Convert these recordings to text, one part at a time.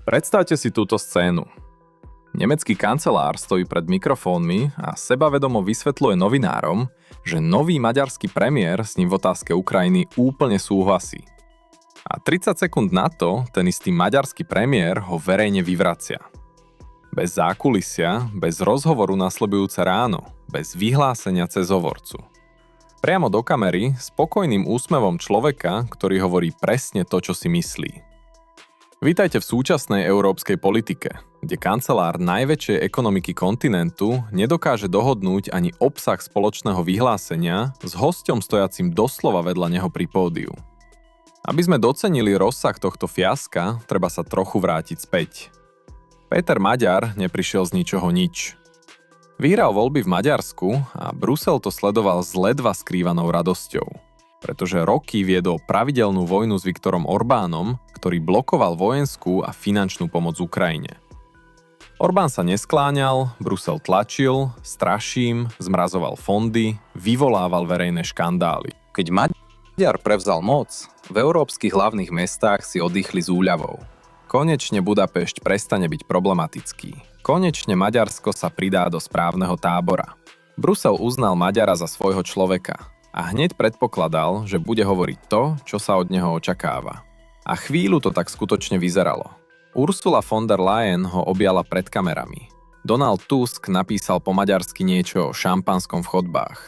Predstavte si túto scénu. Nemecký kancelár stojí pred mikrofónmi a sebavedomo vysvetľuje novinárom, že nový maďarský premiér s ním v otázke Ukrajiny úplne súhlasí. A 30 sekúnd na to ten istý maďarský premiér ho verejne vyvracia. Bez zákulisia, bez rozhovoru nasledujúce ráno, bez vyhlásenia cez hovorcu. Priamo do kamery, spokojným úsmevom človeka, ktorý hovorí presne to, čo si myslí. Vítajte v súčasnej európskej politike, kde kancelár najväčšej ekonomiky kontinentu nedokáže dohodnúť ani obsah spoločného vyhlásenia s hosťom stojacím doslova vedľa neho pri pódiu. Aby sme docenili rozsah tohto fiaska, treba sa trochu vrátiť späť. Péter Maďar neprišiel z ničoho nič. Vyhral voľby v Maďarsku a Brusel to sledoval s ledva skrývanou radosťou. Pretože roky viedol pravidelnú vojnu s Viktorom Orbánom, ktorý blokoval vojenskú a finančnú pomoc Ukrajine. Orbán sa neskláňal, Brusel tlačil, straším, zmrazoval fondy, vyvolával verejné škandály. Keď Maďar prevzal moc, v európskych hlavných mestách si oddychli s úľavou. Konečne Budapešť prestane byť problematický. Konečne Maďarsko sa pridá do správneho tábora. Brusel uznal Maďara za svojho človeka a hneď predpokladal, že bude hovoriť to, čo sa od neho očakáva. A chvíľu to tak skutočne vyzeralo. Ursula von der Leyen ho objala pred kamerami. Donald Tusk napísal po maďarsky niečo o šampanskom v chodbách.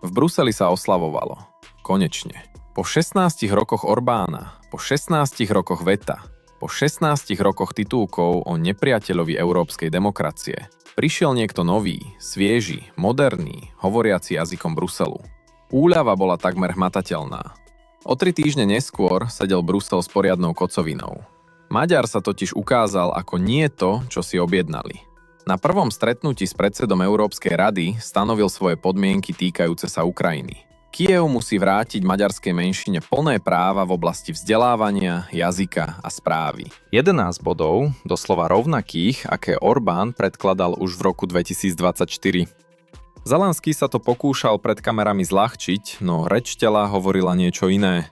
V Bruseli sa oslavovalo. Konečne. Po 16 rokoch Orbána, po 16 rokoch veta, po 16 rokoch titulkov o nepriateľovi európskej demokracie prišiel niekto nový, svieži, moderný, hovoriaci jazykom Bruselu. Úľava bola takmer hmatateľná. O 3 týždne neskôr sedel Brusel s poriadnou kocovinou. Maďar sa totiž ukázal ako nie to, čo si objednali. Na prvom stretnutí s predsedom Európskej rady stanovil svoje podmienky týkajúce sa Ukrajiny. Kyjev musí vrátiť maďarskej menšine plné práva v oblasti vzdelávania, jazyka a správy. 11 bodov, doslova rovnakých, aké Orbán predkladal už v roku 2024. Zelenský sa to pokúšal pred kamerami zľahčiť, no reč tela hovorila niečo iné.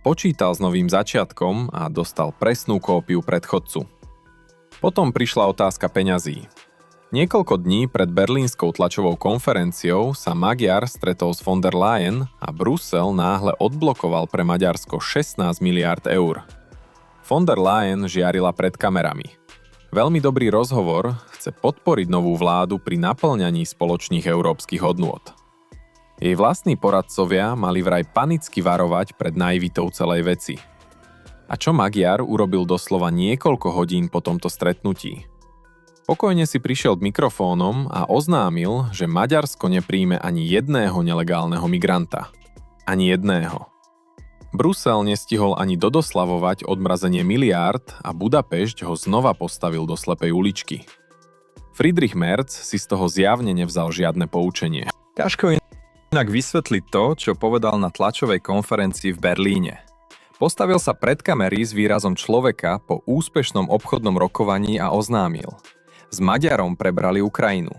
Počítal s novým začiatkom a dostal presnú kópiu predchodcu. Potom prišla otázka peňazí. Niekoľko dní pred berlínskou tlačovou konferenciou sa Maďar stretol s von der Leyen a Brusel náhle odblokoval pre Maďarsko 16 miliárd eur. Von der Leyen žiarila pred kamerami. Veľmi dobrý rozhovor, chce podporiť novú vládu pri naplňaní spoločných európskych hodnôt. Jej vlastní poradcovia mali vraj panicky varovať pred naivitou celej veci. A čo Maďar urobil doslova niekoľko hodín po tomto stretnutí? Pokojne si prišiel k mikrofónom a oznámil, že Maďarsko nepríjme ani jedného nelegálneho migranta. Ani jedného. Brusel nestihol ani dodoslavovať odmrazenie miliárd a Budapešť ho znova postavil do slepej uličky. Friedrich Merz si z toho zjavne nevzal žiadne poučenie. Ťažko inak vysvetliť to, čo povedal na tlačovej konferencii v Berlíne. Postavil sa pred kamery s výrazom človeka po úspešnom obchodnom rokovaní a oznámil: s Maďarom prebrali Ukrajinu.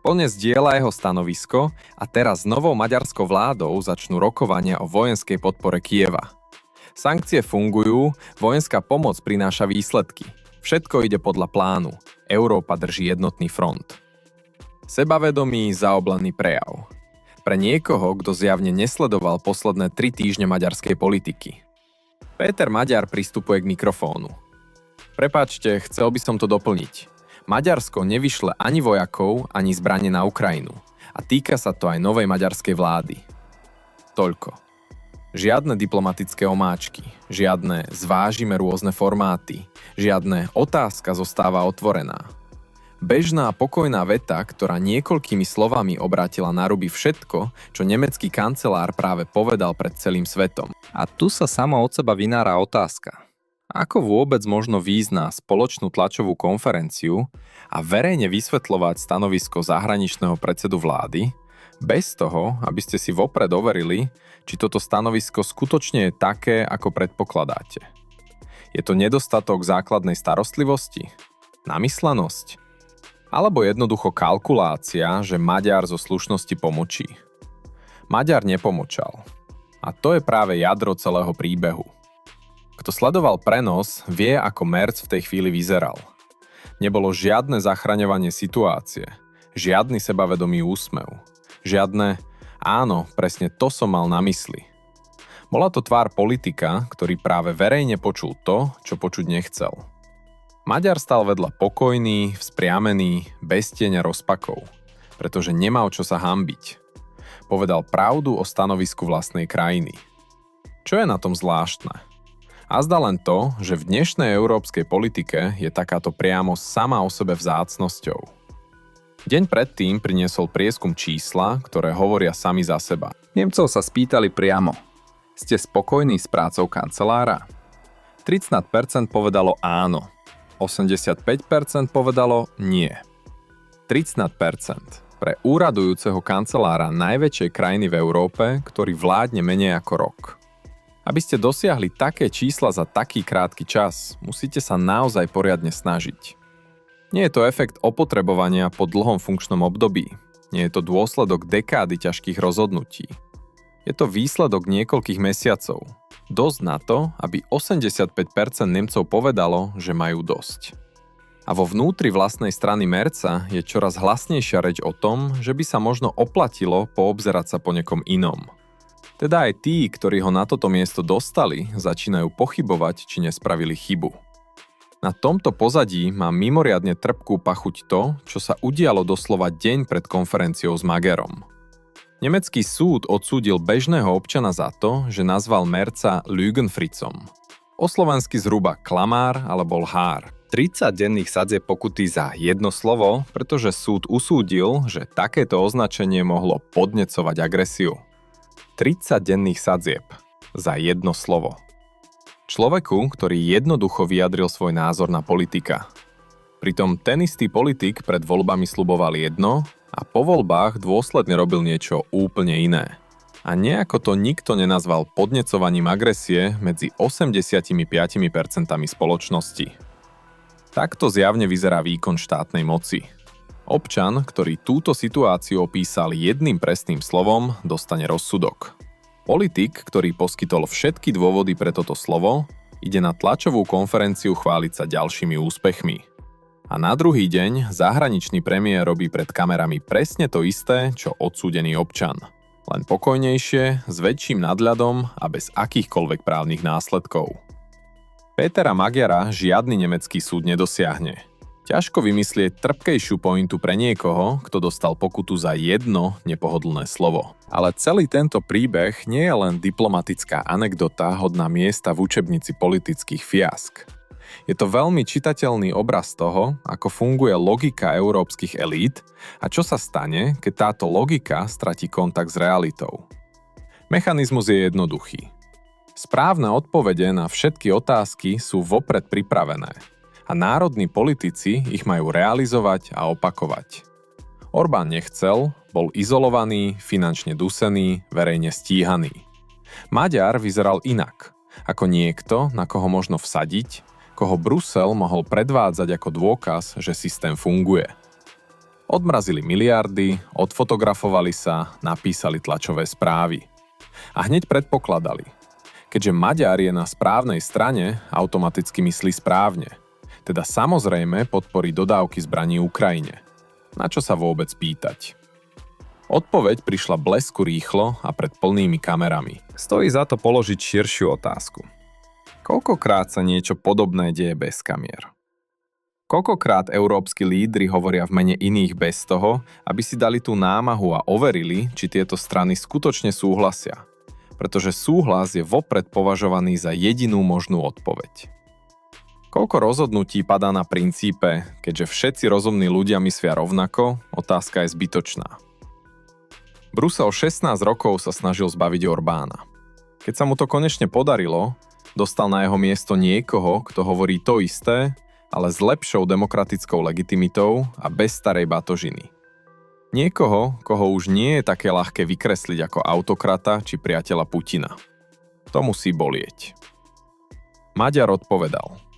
Plne zdieľa jeho stanovisko a teraz s novou maďarskou vládou začnú rokovania o vojenskej podpore Kyjeva. Sankcie fungujú, vojenská pomoc prináša výsledky. Všetko ide podľa plánu. Európa drží jednotný front. Sebavedomý, zaoblený prejav. Pre niekoho, kto zjavne nesledoval posledné 3 týždne maďarskej politiky. Péter Maďar pristupuje k mikrofónu. Prepáčte, chcel by som to doplniť. Maďarsko nevyšle ani vojakov, ani zbrane na Ukrajinu. A týka sa to aj novej maďarskej vlády. Toľko. Žiadne diplomatické omáčky, žiadne zvážime rôzne formáty, žiadne otázka zostáva otvorená. Bežná pokojná veta, ktorá niekoľkými slovami obrátila na ruby všetko, čo nemecký kancelár práve povedal pred celým svetom. A tu sa sama od seba vynára otázka. Ako vôbec možno výjsť na spoločnú tlačovú konferenciu a verejne vysvetľovať stanovisko zahraničného predsedu vlády, bez toho, aby ste si vopred overili, či toto stanovisko skutočne je také, ako predpokladáte. Je to nedostatok základnej starostlivosti? Namyslenosť? Alebo jednoducho kalkulácia, že Maďar zo slušnosti pomočí? Maďar nepomočal. A to je práve jadro celého príbehu. Kto sledoval prenos, vie, ako Merz v tej chvíli vyzeral. Nebolo žiadne zachraňovanie situácie, žiadny sebavedomý úsmev, žiadne áno, presne to som mal na mysli. Bola to tvár politika, ktorý práve verejne počul to, čo počuť nechcel. Maďar stal vedľa pokojný, vzpriamený, bez tieňa rozpakov, pretože nemal čo sa hanbiť. Povedal pravdu o stanovisku vlastnej krajiny. Čo je na tom zvláštne? Azda len to, že v dnešnej európskej politike je takáto priamo sama o sebe vzácnosťou. Deň predtým priniesol prieskum čísla, ktoré hovoria sami za seba. Nemcov sa spýtali priamo. Ste spokojní s prácou kancelára? 30% povedalo áno. 85% povedalo nie. 30% pre úradujúceho kancelára najväčšej krajiny v Európe, ktorý vládne menej ako rok. Aby ste dosiahli také čísla za taký krátky čas, musíte sa naozaj poriadne snažiť. Nie je to efekt opotrebovania po dlhom funkčnom období. Nie je to dôsledok dekády ťažkých rozhodnutí. Je to výsledok niekoľkých mesiacov. Dosť na to, aby 85% Nemcov povedalo, že majú dosť. A vo vnútri vlastnej strany Merza je čoraz hlasnejšia reč o tom, že by sa možno oplatilo poobzerať sa po niekom inom. Teda aj tí, ktorí ho na toto miesto dostali, začínajú pochybovať, či nespravili chybu. Na tomto pozadí má mimoriadne trpkú pachuť to, čo sa udialo doslova deň pred konferenciou s Magerom. Nemecký súd odsúdil bežného občana za to, že nazval Merza Lügenfritzom. O slovensky zhruba klamár alebo lhár. 30 denných sadzieb pokuty za jedno slovo, pretože súd usúdil, že takéto označenie mohlo podnecovať agresiu. 30 denných sadzieb za jedno slovo. Človeku, ktorý jednoducho vyjadril svoj názor na politika. Pritom ten istý politik pred voľbami sľuboval jedno a po voľbách dôsledne robil niečo úplne iné. A nejako to nikto nenazval podnecovaním agresie medzi 85% spoločnosti. Takto zjavne vyzerá výkon štátnej moci. Občan, ktorý túto situáciu opísal jedným presným slovom, dostane rozsudok. Politik, ktorý poskytol všetky dôvody pre toto slovo, ide na tlačovú konferenciu chváliť sa ďalšími úspechmi. A na druhý deň zahraničný premiér robí pred kamerami presne to isté, čo odsúdený občan. Len pokojnejšie, s väčším nadľadom a bez akýchkoľvek právnych následkov. Petera Magyara žiadny nemecký súd nedosiahne. Ťažko vymyslieť trpkejšiu pointu pre niekoho, kto dostal pokutu za jedno nepohodlné slovo. Ale celý tento príbeh nie je len diplomatická anekdota hodná miesta v učebnici politických fiask. Je to veľmi čitateľný obraz toho, ako funguje logika európskych elít a čo sa stane, keď táto logika stratí kontakt s realitou. Mechanizmus je jednoduchý. Správne odpovede na všetky otázky sú vopred pripravené a národní politici ich majú realizovať a opakovať. Orbán nechcel, bol izolovaný, finančne dusený, verejne stíhaný. Maďar vyzeral inak, ako niekto, na koho možno vsadiť, koho Brusel mohol predvádzať ako dôkaz, že systém funguje. Odmrazili miliardy, odfotografovali sa, napísali tlačové správy. A hneď predpokladali. Keďže Maďar je na správnej strane, automaticky myslí správne. Teda samozrejme podporí dodávky zbraní Ukrajine. Na čo sa vôbec pýtať? Odpoveď prišla blesku rýchlo a pred plnými kamerami. Stojí za to položiť širšiu otázku. Koľkokrát sa niečo podobné deje bez kamier? Koľkokrát európski lídri hovoria v mene iných bez toho, aby si dali tú námahu a overili, či tieto strany skutočne súhlasia? Pretože súhlas je vopred považovaný za jedinú možnú odpoveď. Koľko rozhodnutí padá na princípe, keďže všetci rozumní ľudia myslia rovnako, otázka je zbytočná. Brusel 16 rokov sa snažil zbaviť Orbána. Keď sa mu to konečne podarilo, dostal na jeho miesto niekoho, kto hovorí to isté, ale s lepšou demokratickou legitimitou a bez starej batožiny. Niekoho, koho už nie je také ľahké vykresliť ako autokrata či priateľa Putina. To musí bolieť. Maďar odpovedal.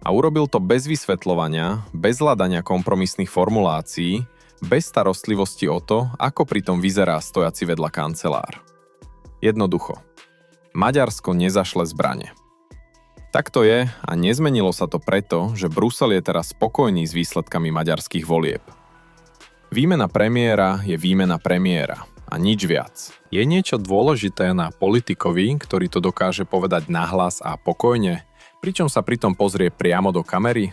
A urobil to bez vysvetľovania, bez hľadania kompromisných formulácií, bez starostlivosti o to, ako pritom vyzerá stojaci vedľa kancelár. Jednoducho. Maďarsko nezašle zbrane. Tak to je a nezmenilo sa to preto, že Brusel je teraz spokojný s výsledkami maďarských volieb. Výmena premiéra je výmena premiéra a nič viac. Je niečo dôležité na politikovi, ktorý to dokáže povedať nahlas a pokojne, pričom sa pritom pozrie priamo do kamery?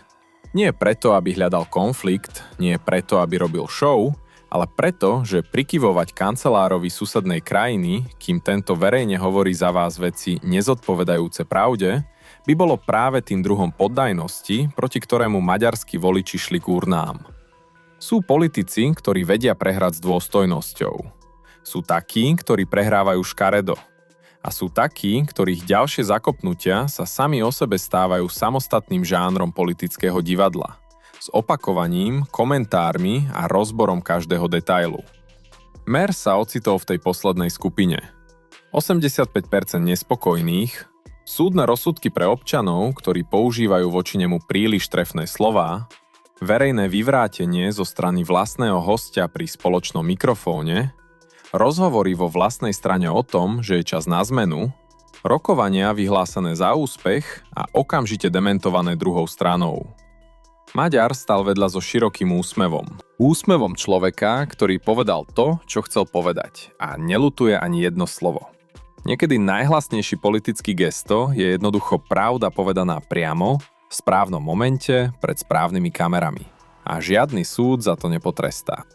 Nie preto, aby hľadal konflikt, nie preto, aby robil show, ale preto, že prikyvovať kancelárovi susednej krajiny, kým tento verejne hovorí za vás veci nezodpovedajúce pravde, by bolo práve tým druhom poddajnosti, proti ktorému maďarskí voliči šli k urnám. Sú politici, ktorí vedia prehrať s dôstojnosťou. Sú takí, ktorí prehrávajú škaredo. A sú takí, ktorých ďalšie zakopnutia sa sami o sebe stávajú samostatným žánrom politického divadla. S opakovaním, komentármi a rozborom každého detailu. Mer sa ocitol v tej poslednej skupine. 85% nespokojných, súdne rozsudky pre občanov, ktorí používajú voči nemu príliš trefné slová, verejné vyvrátenie zo strany vlastného hostia pri spoločnom mikrofóne, rozhovory vo vlastnej strane o tom, že je čas na zmenu, rokovania vyhlásené za úspech a okamžite dementované druhou stranou. Maďar stal vedľa so širokým úsmevom. Úsmevom človeka, ktorý povedal to, čo chcel povedať a neľutuje ani jedno slovo. Niekedy najhlasnejší politický gesto je jednoducho pravda povedaná priamo, v správnom momente, pred správnymi kamerami. A žiadny súd za to nepotrestá.